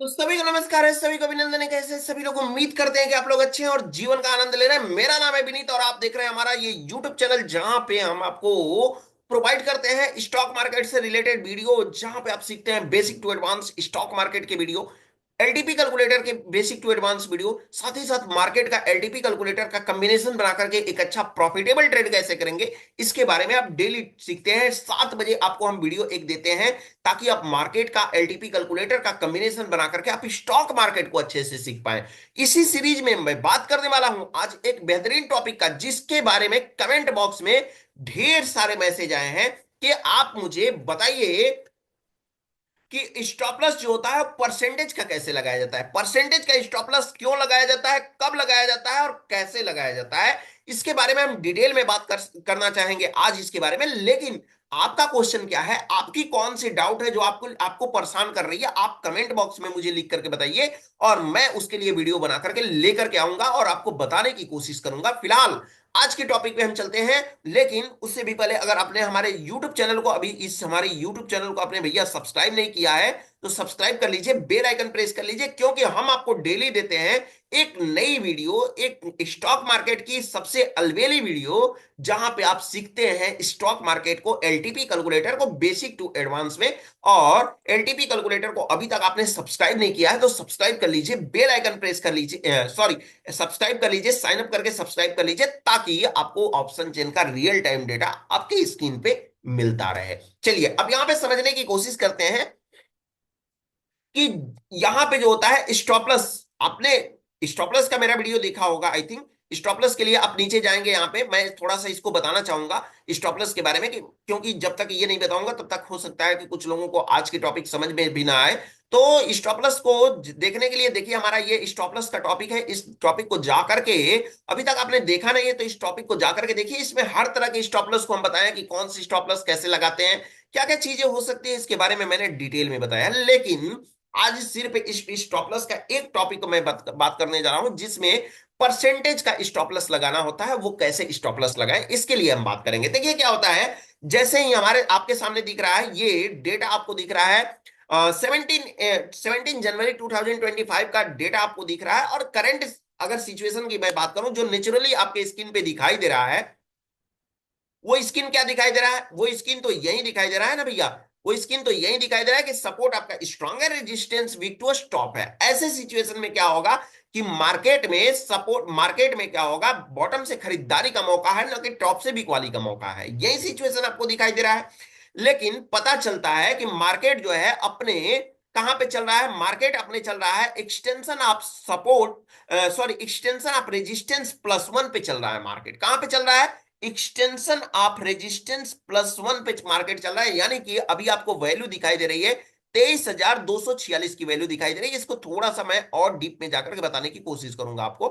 तो सभी को नमस्कार है, सभी को अभिनंदन है। कैसे सभी लोग उम्मीद करते हैं कि आप लोग अच्छे हैं और जीवन का आनंद ले रहे हैं। मेरा नाम है विनीत और आप देख रहे हैं हमारा ये YouTube चैनल, जहां पे हम आपको प्रोवाइड करते हैं स्टॉक मार्केट से रिलेटेड वीडियो, जहां पे आप सीखते हैं basic to advance stock market के वीडियो, एलटीपी कैलकुलेटर के बेसिक टू एडवांस वीडियो, साथ ही साथ मार्केट का एलटीपी कैलकुलेटर का कॉम्बिनेशन बना करके एक अच्छा प्रॉफिटेबल ट्रेड कैसे करेंगे, इसके बारे में आप डेली सीखते हैं। 7 बजे आपको हम वीडियो एक देते हैं ताकि आप मार्केट का एलटीपी कैलकुलेटर का कॉम्बिनेशन बना करके आप स्टॉक मार्केट को अच्छे से सीख पाए। इसी सीरीज में मैं बात करने वाला हूं आज एक बेहतरीन टॉपिक का, जिसके बारे में कमेंट बॉक्स में ढेर सारे मैसेज आए हैं कि आप मुझे बताइए कि स्टॉप लॉस जो होता है परसेंटेज का कैसे लगाया जाता है, परसेंटेज का स्टॉप लॉस क्यों लगाया जाता है, कब लगाया जाता है और कैसे लगाया जाता है। इसके बारे में हम डिटेल में करना चाहेंगे आज इसके बारे में। लेकिन आपका क्वेश्चन क्या है, आपकी कौन सी डाउट है जो आपको आपको परेशान कर रही है, आप कमेंट बॉक्स में मुझे लिख करके बताइए और मैं उसके लिए वीडियो बना करके लेकर के आऊंगा और आपको बताने की कोशिश करूंगा। फिलहाल आज के टॉपिक पे हम चलते हैं, लेकिन उससे भी पहले अगर आपने हमारे YouTube चैनल को अभी इस हमारे YouTube चैनल को आपने भैया सब्सक्राइब नहीं किया है तो सब्सक्राइब कर लीजिए, बेल आइकन प्रेस कर लीजिए, क्योंकि हम आपको डेली देते हैं एक नई वीडियो, एक स्टॉक मार्केट की सबसे अलबेली वीडियो, जहां पे आप सीखते हैं स्टॉक मार्केट को, एलटीपी कैलकुलेटर को बेसिक टू एडवांस में। और एलटीपी कैलकुलेटर को अभी तक आपने सब्सक्राइब नहीं किया है तो सब्सक्राइब कर लीजिए, बेल आइकन प्रेस कर लीजिए, सॉरी सब्सक्राइब कर लीजिए, साइन अप करके सब्सक्राइब कर लीजिए, ताकि आपको ऑप्शन चेन का रियल टाइम डेटा आपकी स्क्रीन पे मिलता रहे। चलिए अब यहां पे समझने की कोशिश करते हैं कि यहां पे जो होता है स्टॉप लॉस। आपने स्टॉप लॉस का मेरा वीडियो देखा होगा आई थिंक। स्टॉप लॉस के लिए आप नीचे जाएंगे, यहां पे मैं थोड़ा सा इसको बताना चाहूंगा स्टॉप लॉस के बारे में, कि क्योंकि जब तक ये नहीं बताऊंगा तब तक हो सकता है कि कुछ लोगों को आज के टॉपिक समझ में भी ना आए। तो स्टॉप लॉस को देखने के लिए देखिए, हमारा ये स्टॉप लॉस का टॉपिक है। इस टॉपिक को जा करके, अभी तक आपने देखा नहीं है तो इस टॉपिक को जा करके देखिए। इसमें हर तरह के स्टॉप लॉस को हम बताएं कि कौन सी स्टॉप लॉस कैसे लगाते हैं, क्या क्या चीजें हो सकती है, इसके बारे में मैंने डिटेल में बताया। लेकिन आज सिर्फ इस स्टॉप लॉस का एक टॉपिक को मैं बात करने जा रहा हूं, जिसमें परसेंटेज का स्टॉप लॉस लगाना होता है। वो कैसे स्टॉप लॉस लगाएं, इसके लिए हम बात करेंगे। देखिए क्या होता है, जैसे ही हमारे आपके सामने दिख रहा है ये डेटा, आपको दिख रहा है 17 जनवरी 2025 का डेटा आपको दिख रहा है। और करंट अगर सिचुएशन की मैं बात करूं, जो नेचुरली आपके स्क्रीन पे दिखाई दे रहा है, वो स्किन क्या दिखाई दे रहा है, वो स्किन तो यही दिखाई दे रहा है ना भैया। वो स्किन तो यही दिखाई दे रहा है कि सपोर्ट आपका स्ट्रॉन्ग है, रेजिस्टेंस वीक टू स्टॉप है। ऐसे सिचुएशन में क्या होगा कि मार्केट में सपोर्ट, मार्केट में क्या होगा, बॉटम से खरीदारी का मौका है, ना कि टॉप से बिकवाली का मौका है। यही सिचुएशन आपको दिखाई दे रहा है। लेकिन पता चलता है कि मार्केट जो है अपने कहां पे चल रहा है, मार्केट अपने चल रहा है extension of support, sorry extension of resistance +1 पे चल रहा है। मार्केट कहां पे चल रहा है, एक्सटेंशन ऑफ रेजिस्टेंस +1 पे मार्केट चल रहा है। यानी कि अभी आपको वैल्यू दिखाई दे रही है 23,246 की वैल्यू दिखाई दे रही है। इसको थोड़ा सा मैं और डीप में जाकर के बताने की कोशिश करूंगा आपको,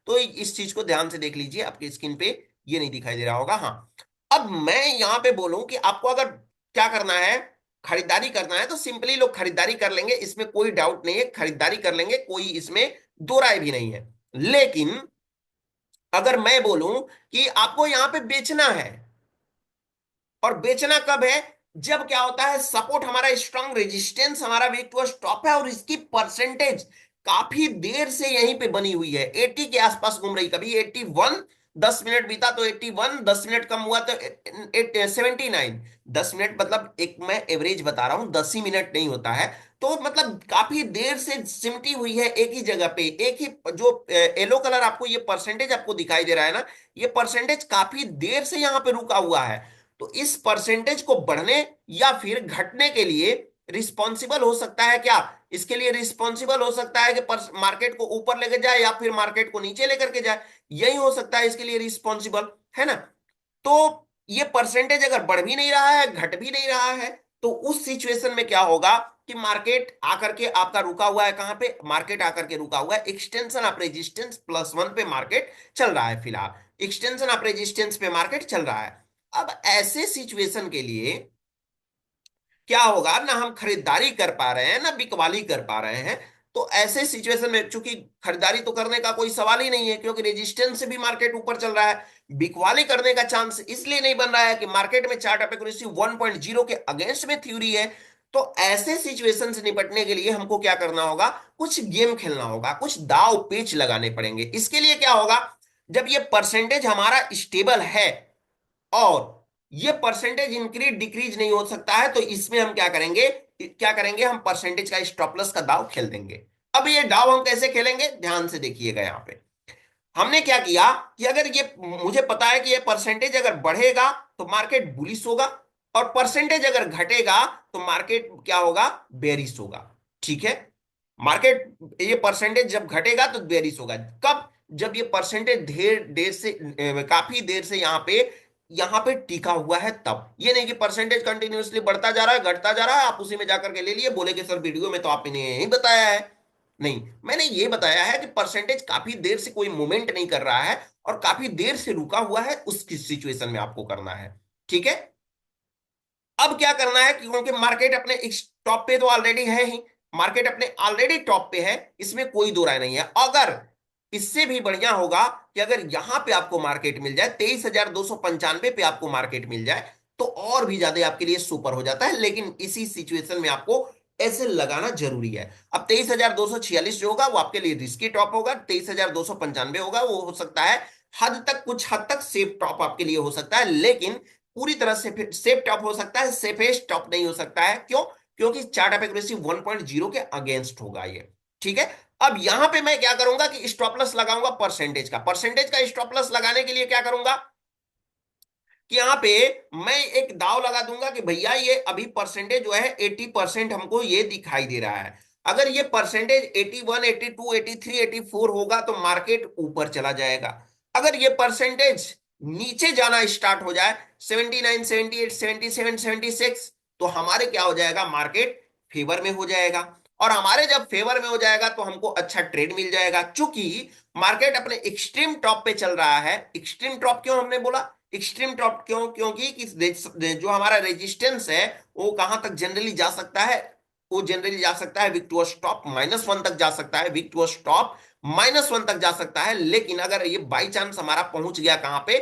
तो इस चीज को ध्यान से देख लीजिए। आपकी स्क्रीन पे ये नहीं दिखाई दे रहा होगा, हाँ। अब मैं यहां पे बोलूं कि आपको अगर क्या करना है, खरीदारी करना है, तो सिंपली लोग खरीदारी कर लेंगे, इसमें कोई डाउट नहीं है, खरीदारी कर लेंगे, कोई इसमें दो राय भी नहीं है। लेकिन अगर मैं बोलूं कि आपको यहां पे बेचना है, और बेचना कब है, जब क्या होता है, सपोर्ट हमारा स्ट्रांग, रेजिस्टेंस हमारा वीक टू स्टॉप है और इसकी परसेंटेज काफी देर से यहीं पे बनी हुई है, 80 के आसपास घूम रही, कभी 81, 10 मिनट बीता तो 81, 10 मिनट कम हुआ तो 79। 10 मिनट मतलब एक मैं एवरेज बता रहा हूं, 10 ही मिनट नहीं होता है। तो मतलब काफी देर से सिमटी हुई है एक ही जगह पे, एक ही जो येलो कलर आपको ये परसेंटेज आपको दिखाई दे रहा है ना, ये परसेंटेज काफी देर से यहां पे रुका हुआ है। तो इस परसेंटेज को बढ़ने या फिर घटने के लिए रिस्पॉन्सिबल हो सकता है क्या, इसके लिए रिस्पॉन्सिबल हो सकता है कि मार्केट को ऊपर लेकर जाए या फिर मार्केट को नीचे लेकर के जाए, यही हो सकता है इसके लिए रिस्पॉन्सिबल, है ना। तो ये परसेंटेज अगर बढ़ भी नहीं रहा है, घट भी नहीं रहा है, तो उस सिचुएशन में क्या होगा कि मार्केट आकर के आपका रुका हुआ है, कहां पे, मार्केट आकर के रुका हुआ है एक्सटेंशन ऑफ रेजिस्टेंस +1 पे मार्केट चल रहा है। फिलहाल एक्सटेंशन ऑफ रेजिस्टेंस पे मार्केट चल रहा है। अब ऐसे सिचुएशन के लिए क्या होगा, ना हम खरीदारी कर पा रहे हैं ना बिकवाली कर पा रहे हैं। तो ऐसे सिचुएशन में चूंकि खरीदारी तो करने का कोई सवाल ही नहीं है, क्योंकि रेजिस्टेंस से भी मार्केट ऊपर चल रहा है, बिकवाली करने का चांस इसलिए नहीं बन रहा है कि मार्केट में चार्ट ऑफ एक्यूरेसी 1.0 के अगेंस्ट में थ्योरी है। तो ऐसे सिचुएशन से निपटने के लिए हमको क्या करना होगा, कुछ गेम खेलना होगा, कुछ दाव पेच लगाने पड़ेंगे। इसके लिए क्या होगा, जब ये परसेंटेज हमारा स्टेबल है और ये परसेंटेज इंक्रीज डिक्रीज नहीं हो सकता है, तो इसमें हम क्या करेंगे, हम परसेंटेज का स्टॉप लॉस का दाव खेल देंगे। अब ये दाव हम कैसे खेलेंगे, ध्यान से देखिएगा। यहाँ पे हमने क्या किया कि अगर ये, मुझे पता है कि ये परसेंटेज अगर बढ़ेगा तो मार्केट बुलिश होगा, और परसेंटेज अगर घटेगा तो मार्केट क्या होगा, बेरिश होगा। ठीक है, मार्केट ये परसेंटेज जब घटेगा तो बेरिश होगा। कब, जब ये परसेंटेज देर देर से काफी देर से यहाँ पे टिका हुआ है तब। ये नहीं कि परसेंटेज कंटिन्यूअसली बढ़ता जा रहा है, घटता जा रहा है, आप उसी में जाकर के ले लिए, बोले कि सर वीडियो में तो आपने यही बताया है। नहीं, मैंने ये बताया है कि परसेंटेज काफी देर से कोई मूवमेंट नहीं कर रहा है और काफी देर से रुका हुआ है, उसकी सिचुएशन में आपको करना है। ठीक है, अब क्या करना है, क्योंकि मार्केट अपने टॉप पे तो ऑलरेडी है ही, मार्केट अपने ऑलरेडी टॉप पे है, इसमें कोई दो राय नहीं है। अगर इससे भी बढ़िया होगा कि अगर यहां पे आपको मार्केट मिल जाए, 23,295 पे आपको मार्केट मिल जाए, तो और भी ज्यादा आपके लिए सुपर हो जाता है। लेकिन इसी सिचुएशन में आपको ऐसे लगाना जरूरी है। अब 23,246 जो होगा वो आपके लिए रिस्की टॉप होगा, 23,295 होगा वो हो सकता है हद तक, कुछ हद तक सेफ टॉप आपके लिए हो सकता है, लेकिन पूरी तरह से सेफ टॉप हो सकता है, सेफेस्ट टॉप नहीं हो सकता है। क्यों, क्योंकि चार्ट ऑफ एक्यूरेसी 1.0 के अगेंस्ट होगा ये। ठीक है, अब यहां पे मैं क्या करूंगा कि स्टॉप लॉस लगाऊंगा परसेंटेज का स्टॉप लॉस लगाने के लिए क्या करूंगा कि यहाँ पे मैं एक दाव लगा दूंगा कि भैया ये अभी परसेंटेज जो है 80% हमको ये दिखाई दे रहा है। अगर ये परसेंटेज 81, 82, 83, 84 होगा तो मार्केट ऊपर चला जाएगा। अगर ये परसेंटेज नीचे जाना स्टार्ट हो जाए 79, 78, 77, 76, तो हमारे क्या हो जाएगा, मार्केट फेवर में हो जाएगा। और हमारे जब फेवर में हो जाएगा तो हमको अच्छा ट्रेड मिल जाएगा। चूंकि मार्केट अपने एक्सट्रीम टॉप पे चल रहा है। एक्सट्रीम टॉप क्यों हमने बोला, एक्सट्रीम टॉप क्यों, क्योंकि जो हमारा रेजिस्टेंस है वो कहां तक जनरली जा सकता है, वो जनरली जा सकता है विक्टोरिया टॉप -1 तक जा सकता है, विक्टोरिया टॉप -1 तक जा सकता है। लेकिन अगर ये बाई चांस हमारा पहुंच गया कहां पे,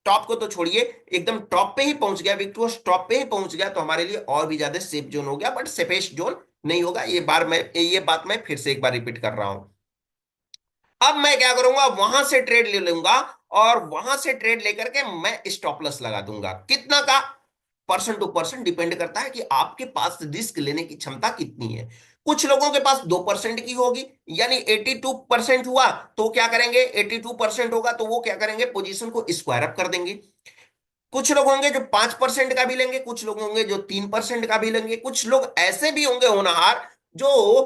टॉप को तो छोड़िए, एकदम टॉप पे ही पहुंच गया, विक्टोरिया टॉप पे ही पहुंच गया, तो हमारे लिए और भी ज्यादा सेफ जोन हो गया, बट सेफेस्ट जोन नहीं होगा। ये बात मैं फिर से एक बार रिपीट कर रहा हूं। अब मैं क्या करूंगा, वहां से ट्रेड ले लूंगा, और वहां से ट्रेड लेकर के मैं स्टॉप लॉस लगा दूंगा। कितना का, पर्सन टू पर्सन डिपेंड करता है कि आपके पास रिस्क लेने की क्षमता कितनी है। कुछ लोगों के पास 2% की होगी, यानी 82% हुआ तो क्या करेंगे, 82% होगा तो वो क्या करेंगे, पोजीशन को स्क्वायर अप कर देंगे। कुछ लोग होंगे जो 5% का भी लेंगे, कुछ लोग होंगे जो 3% का भी लेंगे, कुछ लोग ऐसे भी होंगे होनहार जो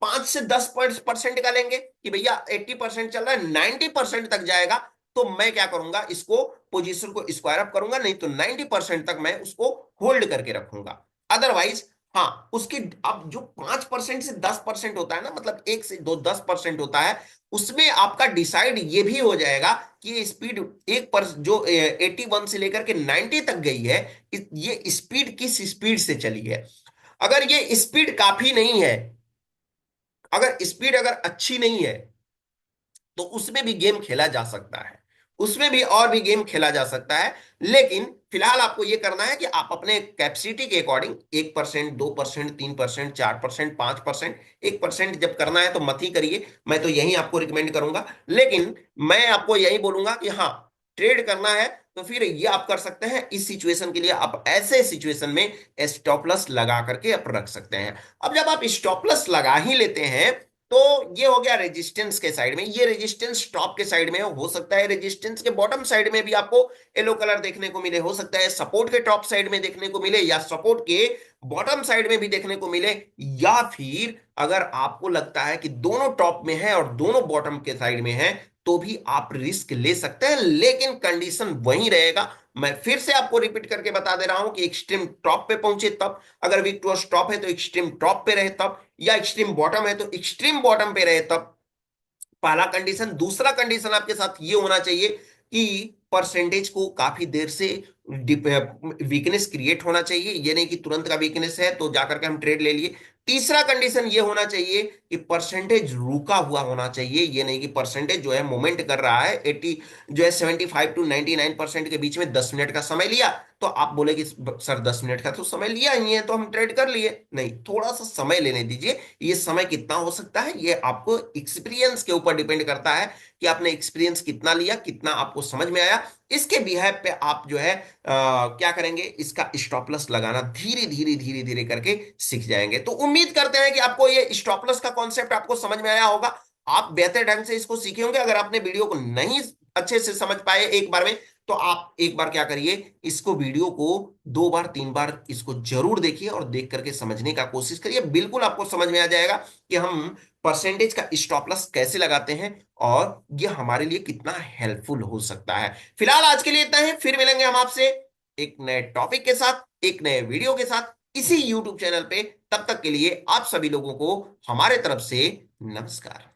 5 से 10% का लेंगे कि भैया 80% चल रहा है, 90% तक जाएगा तो मैं क्या करूंगा, इसको पोजीशन को स्क्वायर अप करूंगा, नहीं तो 90% तक मैं उसको होल्ड करके रखूंगा। अदरवाइज, हाँ, उसकी अब जो 5% से 10% होता है ना, मतलब 1 से 2 10% होता है, उसमें आपका डिसाइड ये भी हो जाएगा कि ये स्पीड, एक पर जो 81 से लेकर के 90 तक गई है, ये स्पीड किस स्पीड से चली है। अगर ये स्पीड काफी नहीं है, अगर स्पीड अगर अच्छी नहीं है, तो उसमें भी गेम खेला जा सकता है, उसमें भी और भी गेम खेला जा सकता है। लेकिन फिलहाल आपको यह करना है कि आप अपने कैपेसिटी के अकॉर्डिंग 1%, 2%, 3%, 4%, 5%, 1% जब करना है तो मत ही करिए, मैं तो यही आपको रिकमेंड करूंगा। लेकिन मैं आपको यही बोलूंगा कि हाँ, ट्रेड करना है तो फिर ये आप कर सकते हैं। इस सिचुएशन के लिए आप ऐसे सिचुएशन में स्टॉप लॉस लगा करके आप रख सकते हैं। अब जब आप स्टॉप लॉस लगा ही लेते हैं, तो ये हो गया रेजिस्टेंस के साइड में, ये रेजिस्टेंस टॉप के साइड में हो सकता है, रेजिस्टेंस के बॉटम साइड में भी आपको येलो कलर देखने को मिले, हो सकता है सपोर्ट के टॉप साइड में देखने को मिले, या सपोर्ट के बॉटम साइड में भी देखने को मिले, या फिर अगर आपको लगता है कि दोनों टॉप में है और दोनों बॉटम के साइड में है, तो भी आप रिस्क ले सकते हैं, लेकिन कंडीशन वही रहेगा। मैं फिर से आपको रिपीट करके बता दे रहा हूं कि एक्सट्रीम टॉप पे पहुंचे तब, अगर विक्टोरिया टॉप है तो एक्सट्रीम टॉप पे रहे तब, या एक्सट्रीम बॉटम है तो एक्सट्रीम बॉटम पे रहे तब, पहला कंडीशन। दूसरा कंडीशन आपके साथ ये होना चाहिए कि परसेंटेज को काफी देर से वीकनेस क्रिएट होना चाहिए, ये नहीं कि तुरंत का वीकनेस है तो जाकर के हम ट्रेड ले लिए। तीसरा कंडीशन ये होना चाहिए कि परसेंटेज रुका हुआ होना चाहिए। ये नहीं कि परसेंटेज जो है मोमेंट कर रहा है 80, जो है 75 to 99% के बीच में 10 मिनट का समय लिया, तो आप बोले कि सर 10 मिनट का तो समय लिया ही है तो हम ट्रेड कर लिए। नहीं, थोड़ा सा समय लेने दीजिए। ये समय कितना हो सकता है, ये आपको एक्सपीरियंस के ऊपर डिपेंड करता है कि आपने एक्सपीरियंस कितना लिया, कितना आपको समझ में आया। इसके बिहेव पे आप जो है क्या करेंगे, इसका स्टॉप लॉस लगाना धीरे धीरे धीरे धीरे करके सीख जाएंगे। तो उम्मीद करते हैं कि आपको ये स्टॉप लॉस का कॉन्सेप्ट आपको समझ में आया होगा। आप बेहतर ढंग से इसको सीखे होंगे। अगर आपने वीडियो को नहीं अच्छे से समझ पाए एक बार में, तो आप एक बार क्या करिए, इसको वीडियो को 2 बार 3 बार इसको जरूर देखिए और देख करके समझने का कोशिश करिए। बिल्कुल आपको समझ में आ जाएगा कि हम परसेंटेज का स्टॉप लॉस कैसे लगाते हैं और ये हमारे लिए कितना हेल्पफुल हो सकता है। फिलहाल आज के लिए इतना है, फिर मिलेंगे हम आपसे एक नए टॉपिक के साथ, एक नए वीडियो के साथ, इसी यूट्यूब चैनल पे। तब तक के लिए आप सभी लोगों को हमारे तरफ से नमस्कार।